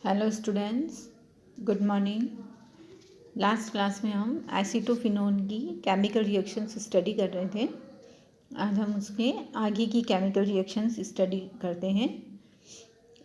Hello students, good morning. Last class में हम acetophenone की केमिकल रिएक्शंस स्टडी कर रहे थे। आज हम उसके आगे की केमिकल रिएक्शंस स्टडी करते हैं।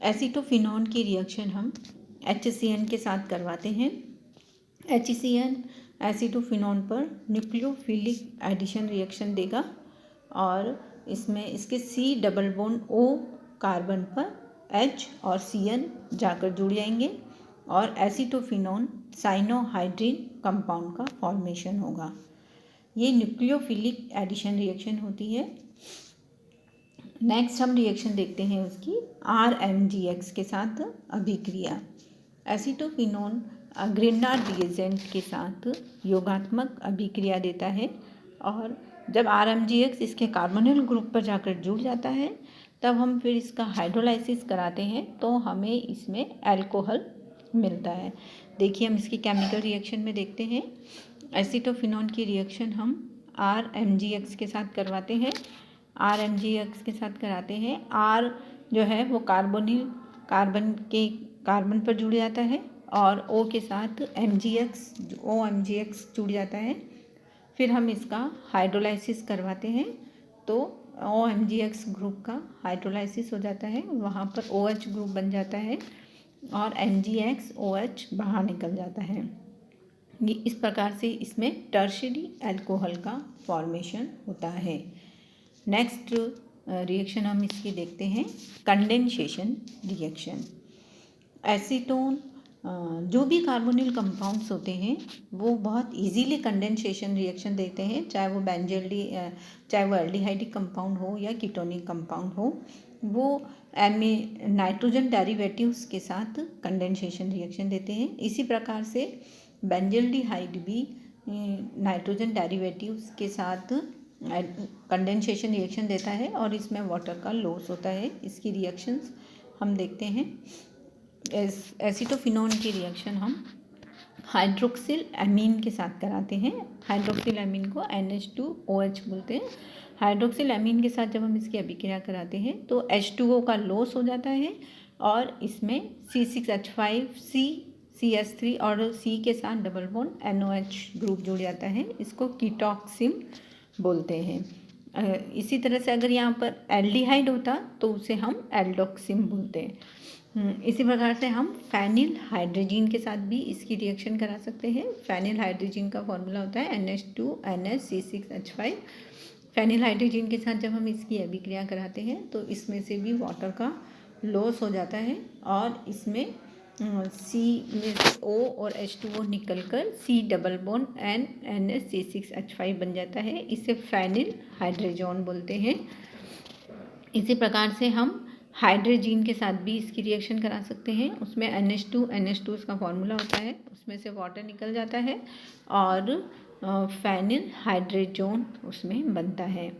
एसीटोफिनोन की रिएक्शन हम HCN के साथ करवाते हैं। HCN एसीटोफिनोन पर न्यूक्लियोफिलिक एडिशन रिएक्शन देगा और इसमें इसके C double bond O carbon पर H और Cn जाकर जुड़ जाएंगे और एसीटोफिनोन साइनोहाइड्रिन कंपाउंड का फॉर्मेशन होगा। ये न्यूक्लियोफिलिक एडिशन रिएक्शन होती है। नेक्स्ट हम रिएक्शन देखते हैं उसकी RMGX के साथ अभिक्रिया। एसीटोफिनोन ग्रिग्नार्ड रिएजेंट के साथ योगात्मक अभिक्रिया देता है और जब RMGX इसके कार्बोनिल ग्रुप पर जाकर जुड़ जाता है तब हम फिर इसका हाइड्रोलाइसिस कराते हैं तो हमें इसमें अल्कोहल मिलता है। देखिए हम इसकी केमिकल रिएक्शन में देखते हैं। एसीटोफिनोन की रिएक्शन हम RMGX के साथ करवाते हैं। RMGX के साथ कराते हैं। R जो है वो कार्बन पर जुड़ जाता है और O के साथ OMGX जुड़ जाता है। फिर हम इसका हाइड्रोलाइसिस करवाते हैं तो OMGX ग्रुप का हाइड्रोलाइसिस हो जाता है, वहाँ पर OH ग्रुप बन जाता है और MgX OH बाहर निकल जाता है। ये इस प्रकार से इसमें टर्शियरी अल्कोहल का फॉर्मेशन होता है। नेक्स्ट रिएक्शन हम इसकी देखते हैं कंडेंसेशन रिएक्शन। एसीटोन जो भी कार्बोनिल कंपाउंड्स होते हैं वो बहुत इजीली कंडेंसेशन रिएक्शन देते हैं, चाहे वो एल्डिहाइडिक कंपाउंड हो या कीटोनिक कंपाउंड हो। वो नाइट्रोजन डेरिवेटिव्स के साथ कंडेंसेशन रिएक्शन देते हैं। इसी प्रकार से बेंजल्डिहाइड भी नाइट्रोजन डेरिवेटिव्स के साथ कंडेंसेशन रिएक्शन देता है और इसमें वाटर का लॉस होता है। इसकी रिएक्शंस हम देखते हैं। एसीटोफिनोन की रिएक्शन हम हाइड्रोक्सिल एमीन के साथ कराते हैं। हाइड्रोक्सिल एमीन को NH2OH बोलते हैं। हाइड्रोक्सिल एमीन के साथ जब हम इसकी अभिक्रिया कराते हैं तो H2O का लॉस हो जाता है और इसमें C6H5 CS3 और C के साथ डबल बॉन्ड NOH ग्रुप जुड़ जाता है। इसको कीटॉक्सिम बोलते हैं। इसी तरह से अगर यहाँ पर एल्डिहाइड होता तो उसे हम एल्डोक्सिम बोलते हैं। इसी प्रकार से हम फेनिल हाइड्रोजीन के साथ भी इसकी रिएक्शन करा सकते हैं। फेनिल हाइड्रोजीन का फॉर्मूला होता है NH2NH C6H5। फेनिल हाइड्रोजीन के साथ जब हम इसकी अभिक्रिया कराते हैं तो इसमें से भी वाटर का लॉस हो जाता है और इसमें C में O और H2O निकल कर C double bond NH C6H5 बन जाता है। इसे फेनिल हाइड्रोजोन बोलते हैं। इसी प्रकार से हम हाइड्रोजीन के साथ भी इसकी रिएक्शन करा सकते हैं। उसमें NH2 इसका फॉर्मूला होता है, उसमें से वाटर निकल जाता है और फेनिल हाइड्रोजोन उसमें बनता है।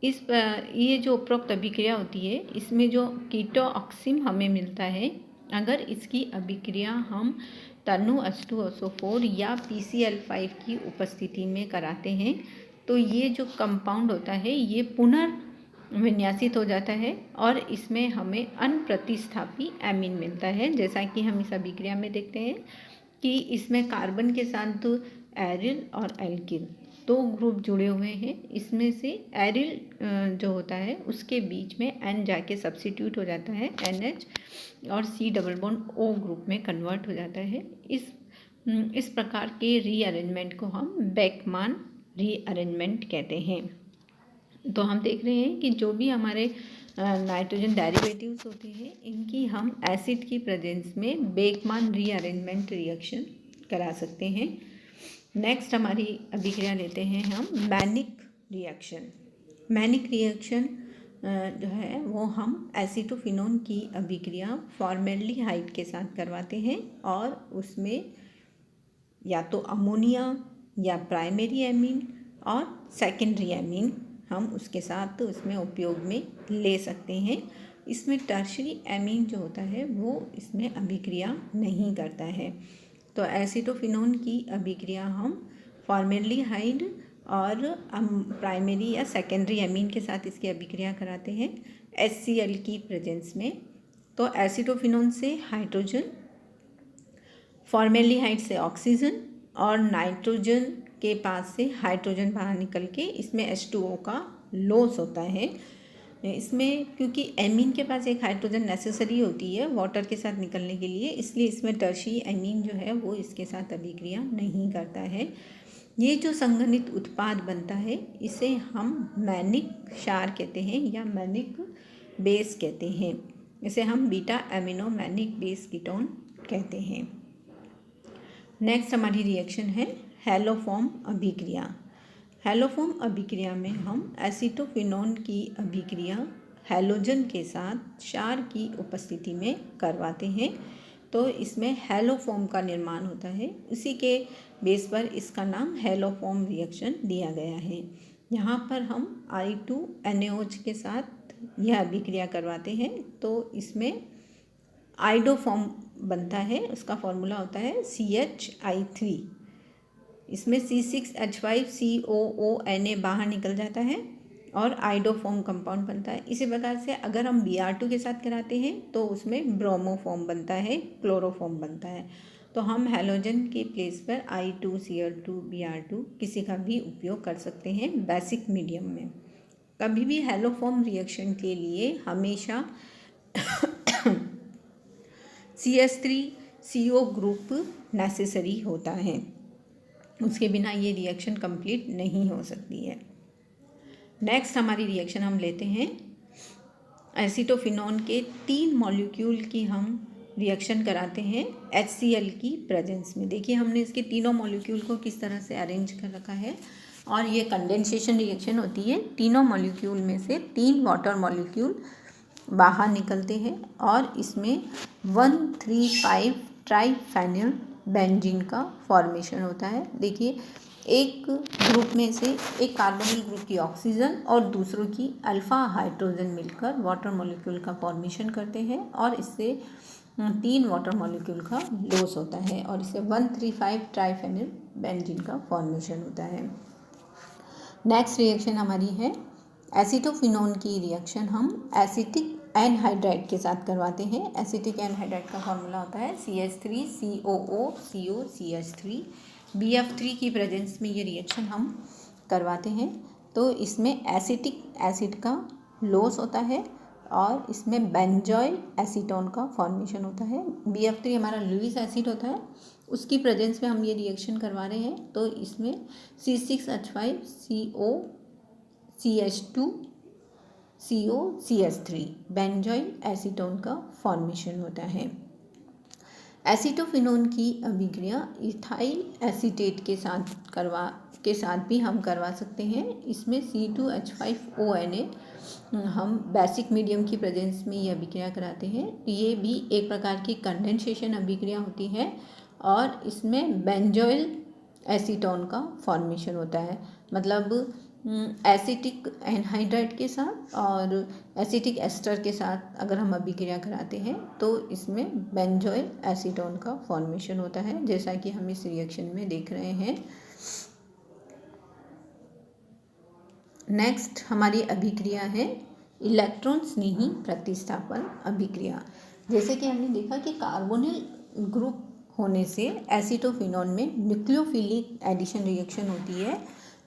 ये जो उपरोक्त अभिक्रिया होती है इसमें जो कीटोऑक्सिम हमें मिलता है, अगर इसकी अभिक्रिया हम तनु H2SO4 या PCl5 की उपस्थिति में कराते हैं तो ये जो कंपाउंड होता है ये पुनर्विन्यासित हो जाता है और इसमें हमें अनप्रतिस्थापी एमीन मिलता है। जैसा कि हम इस अभिक्रिया में देखते हैं कि इसमें कार्बन के साथ एरिल और एल्किल दो ग्रुप जुड़े हुए हैं। इसमें से एरिल जो होता है उसके बीच में N जाके सब्स्टिट्यूट हो जाता है NH और C double bond O group में कन्वर्ट हो जाता है। इस प्रकार के रीअरेंजमेंट को हम बेकमान रीअरेंजमेंट कहते हैं। तो हम देख रहे हैं कि जो भी हमारे नाइट्रोजन डेरिवेटिव्स होते हैं इनकी हम एसिड की प्रेजेंस में बेकमान रीअरेंजमेंट रिएक्शन करा सकते हैं। नेक्स्ट हमारी अभिक्रिया लेते हैं हम मैनिक रिएक्शन। मैनिक रिएक्शन जो है वो हम एसीटोफिनोन की अभिक्रिया फॉर्मेल्डिहाइड के साथ करवाते हैं और उसमें या तो अमोनिया या प्राइमरी एमीन और सेकेंडरी एमीन हम उसके साथ उसमें उपयोग में ले सकते हैं। इसमें टर्शरी एमीन जो होता है वो इसमें अभिक्रिया नहीं करता है। तो एसीटोफिनोन की अभिक्रिया हम फॉर्मेल्डिहाइड और प्राइमरी या सेकेंडरी एमीन के साथ इसकी अभिक्रिया कराते हैं HCl की प्रेजेंस में। तो एसिटोफिनोन से हाइड्रोजन, फॉर्मेल्डिहाइड से ऑक्सीजन और नाइट्रोजन के पास से हाइड्रोजन बाहर निकल के इसमें H2O का लॉस होता है। इसमें क्योंकि एमीन के पास एक हाइड्रोजन नेसेसरी होती है वाटर के साथ निकलने के लिए, इसलिए इसमें टर्शी एमीन जो है वो इसके साथ अभिक्रिया नहीं करता है। ये जो संघनित उत्पाद बनता है इसे हम मैनिक क्षार कहते हैं या मैनिक बेस कहते हैं। इसे हम beta amino manic base ketone कहते हैं। नेक्स्ट हमारी रिएक्शन है हैलोफॉर्म अभिक्रिया। हैलोफॉर्म अभिक्रिया में हम एसिटोफिनोन की अभिक्रिया हैलोजन के साथ क्षार की उपस्थिति में करवाते हैं, तो इसमें हैलोफॉर्म का निर्माण होता है। उसी के बेस पर इसका नाम हैलोफॉर्म रिएक्शन दिया गया है। यहाँ पर हम I2NaOH के साथ यह अभिक्रिया करवाते हैं, तो इसमें आइडोफॉर्म बनता है। उसका फॉर्मूला होता है CHI3। इसमें C6H5COONa बाहर निकल जाता है और आइडोफॉर्म कंपाउंड बनता है। इसी प्रकार से अगर हम Br2 के साथ कराते हैं तो उसमें ब्रोमोफॉर्म बनता है, क्लोरोफॉर्म बनता है। तो हम हैलोजन के प्लेस पर I2Cl2Br2 किसी का भी उपयोग कर सकते हैं बेसिक मीडियम में। कभी भी हैलोफॉर्म रिएक्शन के लिए हमेशा CH3CO ग्रुप नेसेसरी होता है, उसके बिना ये रिएक्शन कंप्लीट नहीं हो सकती है। नेक्स्ट हमारी रिएक्शन हम लेते हैं एसिटोफिनोन के 3 मॉलिक्यूल की हम रिएक्शन कराते हैं HCl की प्रेजेंस में। देखिए हमने इसके तीनों मॉलिक्यूल को किस तरह से अरेंज कर रखा है और ये कंडेंसेशन रिएक्शन होती है। तीनों मॉलिक्यूल में से 3 वाटर मॉलिक्यूल बाहर निकलते हैं और इसमें 1,3,5 ट्राइफेनिल बेंजीन का फॉर्मेशन होता है। देखिए एक ग्रुप में से एक कार्बोनिल ग्रुप की ऑक्सीजन और दूसरों की अल्फ़ा हाइड्रोजन मिलकर वाटर मॉलिक्यूल का फॉर्मेशन करते हैं और इससे 3 वाटर मॉलिक्यूल का लॉस होता है और इससे 1,3,5 ट्राइफेनिल बेंजीन का फॉर्मेशन होता है। नेक्स्ट रिएक्शन हमारी है एसिटोफिनोन की रिएक्शन हम एसिटिक एनहाइड्राइड के साथ करवाते हैं। एसिटिक एनहाइड्राइड का फॉर्मूला होता है CH3COOCOCH3। BF3 की प्रेजेंस में ये रिएक्शन हम करवाते हैं, तो इसमें एसिटिक एसिड का लॉस होता है और इसमें बेंजोइल एसीटोन का फॉर्मेशन होता है। BF3 हमारा लुईस एसिड होता है, उसकी प्रेजेंस में हम ये रिएक्शन करवा रहे हैं, तो इसमें C6H5COCH2COCH3 बेंजोइल एसीटोन का फॉर्मेशन होता है। एसिटोफिनोन की अभिक्रिया इथाइल एसीटेट के साथ भी हम करवा सकते हैं। इसमें C2H5ONa हम बेसिक मीडियम की प्रेजेंस में ये अभिक्रिया कराते हैं। ये भी एक प्रकार की कंडेंसेशन अभिक्रिया होती है और इसमें बेंजोइल एसीटोन का फॉर्मेशन होता है। मतलब एसिटिक एनहाइड्राइड के साथ और एसिटिक एस्टर के साथ अगर हम अभिक्रिया कराते हैं तो इसमें बेंजोइल एसीटोन का फॉर्मेशन होता है, जैसा कि हम इस रिएक्शन में देख रहे हैं। नेक्स्ट हमारी अभिक्रिया है इलेक्ट्रॉन स्नेही प्रतिस्थापन अभिक्रिया। जैसे कि हमने देखा कि कार्बोनिल ग्रुप होने से एसिटोफिनोन में न्यूक्लियोफिलिक एडिशन रिएक्शन होती है।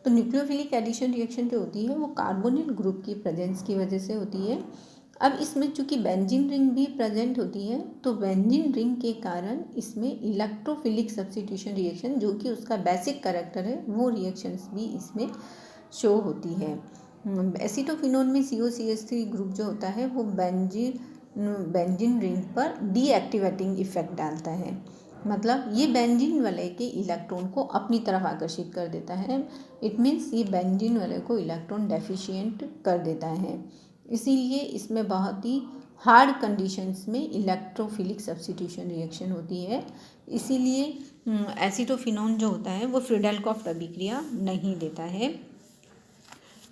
तो न्यूक्लियोफिलिक एडिशन रिएक्शन जो होती है वो कार्बोनिल ग्रुप की प्रेजेंस की वजह से होती है। अब इसमें चूंकि बेंजीन रिंग भी प्रेजेंट होती है, तो बेंजीन रिंग के कारण इसमें इलेक्ट्रोफिलिक सब्स्टिट्यूशन रिएक्शन जो कि उसका बेसिक कैरेक्टर है वो रिएक्शंस भी इसमें शो होती है। एसिटोफिनोन में COCH3 ग्रुप जो होता है वो बेंजीन रिंग पर डीएक्टिवेटिंग इफेक्ट डालता है। मतलब ये बेंजीन वलय के इलेक्ट्रॉन को अपनी तरफ आकर्षित कर देता है। इट मीन्स ये बेंजीन वलय को इलेक्ट्रॉन डेफिशिएंट कर देता है। इसीलिए इसमें बहुत ही हार्ड कंडीशंस में इलेक्ट्रोफिलिक सब्स्टिट्यूशन रिएक्शन होती है। इसीलिए एसिटोफिनोन जो होता है वो फ्रीडेलकॉफ्ट अभिक्रिया नहीं देता है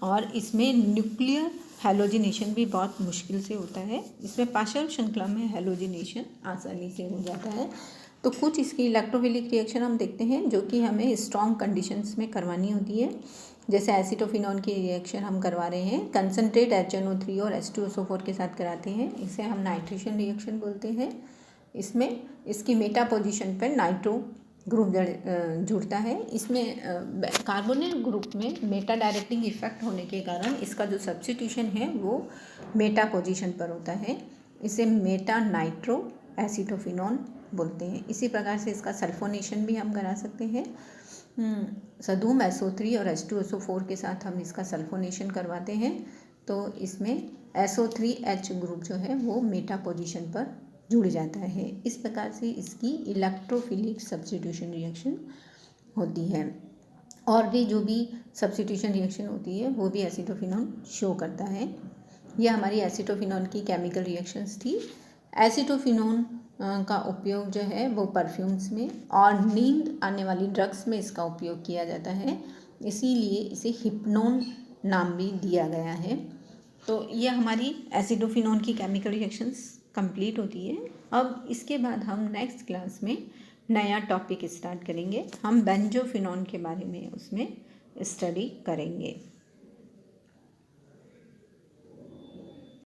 और इसमें न्यूक्लियर हैलोजिनेशन भी बहुत मुश्किल से होता है। इसमें पार्शियल श्रृंखला में हैलोजिनेशन आसानी से हो जाता है। तो कुछ इसकी इलेक्ट्रोफिलिक रिएक्शन हम देखते हैं जो कि हमें स्ट्रॉन्ग कंडीशंस में करवानी होती है। जैसे एसिटोफिनोन की रिएक्शन हम करवा रहे हैं, कंसनट्रेट HNO3 और H2SO4 के साथ कराते हैं, इसे हम नाइट्रेशन रिएक्शन बोलते हैं। इसमें इसकी मेटा पोजीशन पर नाइट्रो ग्रुप जुड़ता है। इसमें कार्बोनिल ग्रुप में मेटा डायरेक्टिंग इफेक्ट होने के कारण इसका जो सब्स्टिट्यूशन है वो मेटा पोजीशन पर होता है, इसे मेटा नाइट्रो एसिटोफिनोन बोलते हैं। इसी प्रकार से इसका सल्फोनेशन भी हम करा सकते हैं। सदूम SO3 और H2SO4 के साथ हम इसका सल्फोनेशन करवाते हैं, तो इसमें SO3H ग्रुप जो है वो मेटा पोजीशन पर जुड़ जाता है। इस प्रकार से इसकी इलेक्ट्रोफिलिक सब्स्टिट्यूशन रिएक्शन होती है। और भी जो भी सब्स्टिट्यूशन रिएक्शन होती है वो भी एसिटोफिनोन शो करता है। यह हमारी एसिटोफिनोन की केमिकल रिएक्शंस थी। एसिटोफिनोन का उपयोग जो है वो परफ्यूम्स में और नींद आने वाली ड्रग्स में इसका उपयोग किया जाता है, इसीलिए इसे हिप्नोन नाम भी दिया गया है। तो ये हमारी एसिडोफिनोन की केमिकल रिएक्शंस कंप्लीट होती है। अब इसके बाद हम नेक्स्ट क्लास में नया टॉपिक स्टार्ट करेंगे, हम बेंजोफिनोन के बारे में उसमें स्टडी करेंगे।